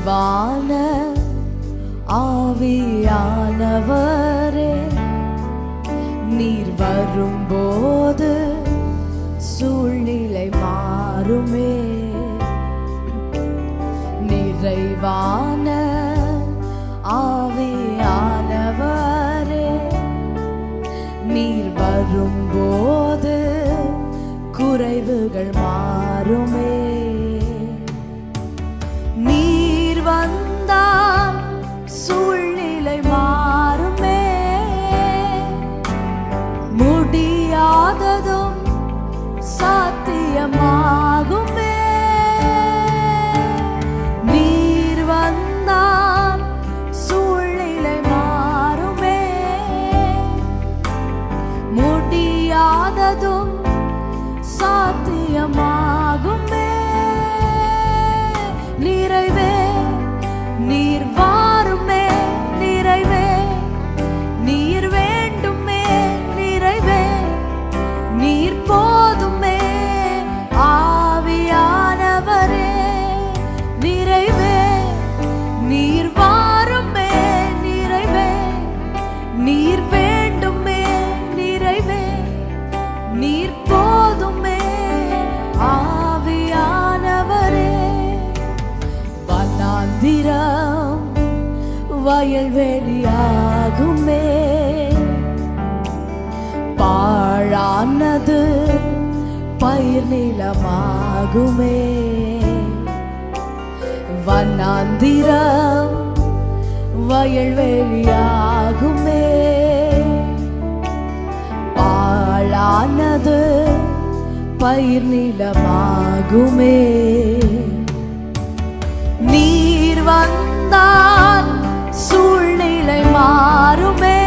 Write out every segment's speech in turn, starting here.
நிறைவான ஆவியானவரே, நீர் வரும்போது சூழ்நிலை மாறுமே. நிறைவான ஆவியானவரே, நீர் வரும்போது குறைவுகள் மாறுமே. நீர் வந்தால் சூழ்நிலை மாறுமே. முடியாததும் சாத்தியமாகுமே. நீர் வந்தால் சூழ்நிலை மாறுமே. முடியாததும் சாத்தியமாகுமே. நிறைவே நீர் வாருமே. நிறைவே நீர் வேண்டுமே. நிறைவே நீர் போதுமே. ஆவியானவரே, நிறைவே நீர் வாருமே. நிறைவே நீர் வேண்டுமே. நிறைவே நீர் போதுமே. ஆவியானவரே, வனாந்திரம் வயல்வெளியாகுமே. பாழானது பயிர் நிலமாகுமே. வனாந்திரம் வயல்வெளியாகுமே. பாழானது பயிர் நிலமாகுமே. நீர் வந்தால் சூழ்நிலை மாறுமே.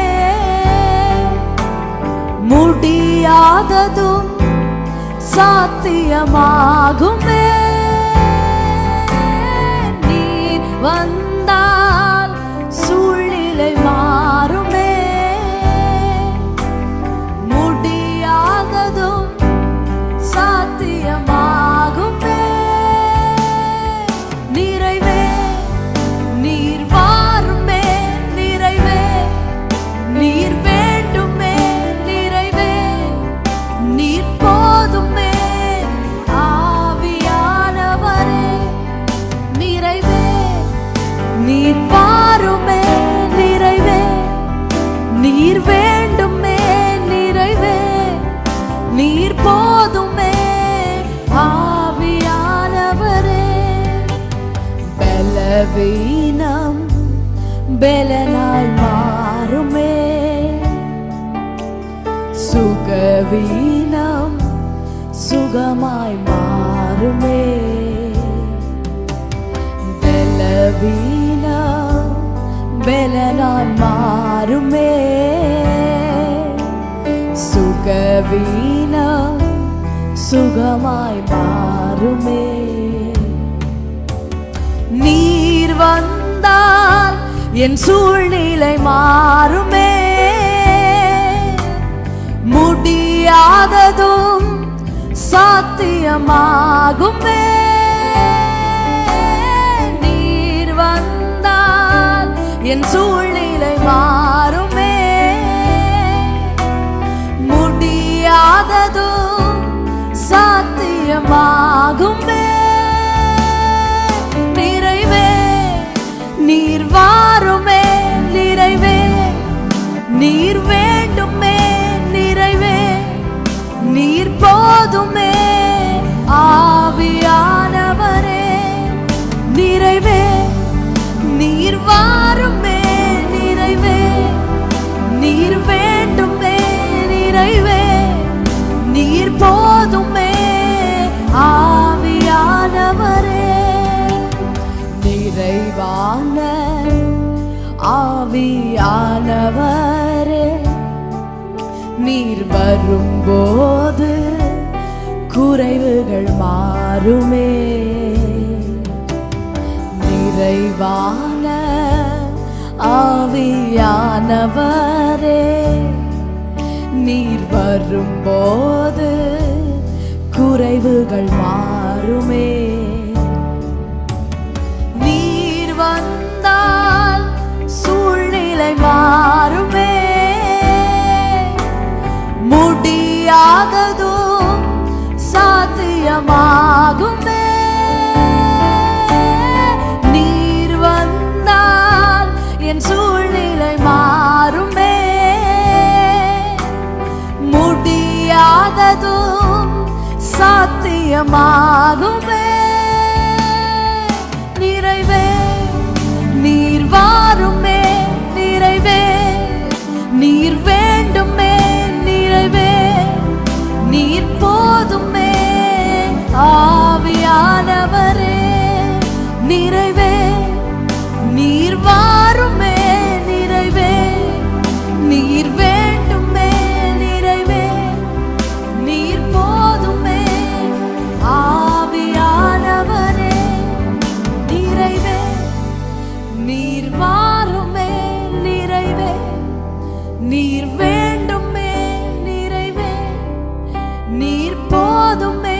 முடியாததும் சாத்தியமாகுமே. நீர் வந்தால் சூழ்நிலை மாறுமே. முடியாததும் சாத்தியமாகுமே. நிறைவே நீர் வாருமே. நிறைவே நீர் வேண்டுமே. நிறைவே நீர் போதுமே. ஆவியானவரே, நிறைவே நீர் வாருமே. நிறைவே நீர் வேண்டுமே. நிறைவே நீர் போதுமே. ஆவியானவரே, பலவீனம் பலனாய் மாறுமே. சுகவீனம் சுகமாய் மாறுமே. பலவீனம் பலனாய் மாறுமே. சுகவீனம் சுகமாய் மாறுமே. நீர் வந்தால் என் சூழ்நிலை மாறுமே. முடியாததும் சாத்தியமாகுமே. நீர் வந்தால் என் சூழ்நிலை மாறுமே. முடியாததும் சாத்தியமாகுமே. நிறைவே நீர் வாருமே. நிறைவே நீர் வேண்டுமே. நிறைவே நீர் போதுமே. ஆவியானவரே, நிறைவே நீர் வாருமே. நிறைவே நீர் வேண்டுமே. நிறைவே நீர் போதுமே. ஆவியானவரே, நிறைவான ஆவியானவரே, நீர் வரும்போது குறைவுகள் மாறுமே. நிறைவான ஆவியானவரே, நீர் வரும்போது குறைவுகள் மாறுமே. நீர் பிரியமாகுமே. நிறைவே நீர் வாருமே, நிறைவே நீர் வேண்டுமே, நிறைவே நீர் போதுமே. ஆவியானவரே நிறைவே நீர் வாருமே, நிறைவே நீர் வேண்டுமே, நிறைவே நீர் போதுமே. ஆவியானவரே நிறைவே நீர் வாருமே, நிறைவே நீர் வேண்டுமே, நிறைவே நீர் போதுமே.